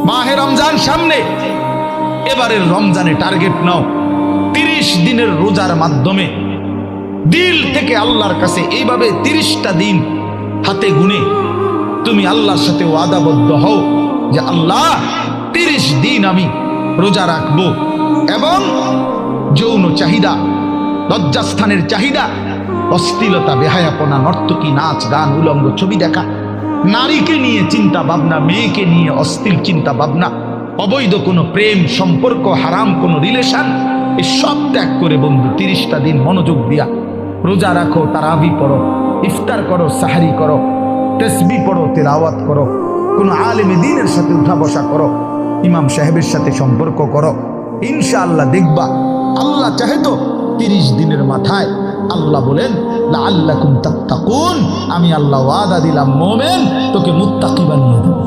মাহে রমজান সামনে, এবারের রমজানে টার্গেট নাও 30 দিনের রোজার মাধ্যমে দিল থেকে আল্লাহর কাছে এইভাবে 30টা দিন হাতে গুনে তুমি আল্লাহর সাথে ওয়াদাবদ্ধ হও যে আল্লাহ 30 দিন আমি রোজা রাখবো। এবং যৌন চাহিদা, লজ্জাস্থানের চাহিদা, অশ্লীলতা, বেহায়াপনা, নর্তকী, নাচ গান, উলঙ্গ ছবি দেখা, নারীকে নিয়ে চিন্তা ভাবনা, মেয়েকে নিয়ে অশ্লীল চিন্তা ভাবনা, অবৈধ কোনো প্রেম সম্পর্ক, হারাম কোনো রিলেশন, এই সব ত্যাগ করে বন্ধু 30টা দিন মনোযোগ দিয়া রোজা রাখো, তারাবি পড়ো, ইফতার করো, সাহারি করো, তাসবিহ পড়ো, তেলাওয়াত করো, কোনো আলেমে দ্বীনের সাথে উঠা বসা করো, ইমাম সাহেবের সাথে সম্পর্ক করো। ইনশাআল্লাহ দেখবা আল্লাহ চাহে তো 30 দিনের মাথায় আল্লাহ বলেন লাআল্লাকুম তাত্তাকুন, আমি আল্লাহ ওয়াদা দিলাম মোমেন তোকে মুত্তাকি বানিয়ে দেব।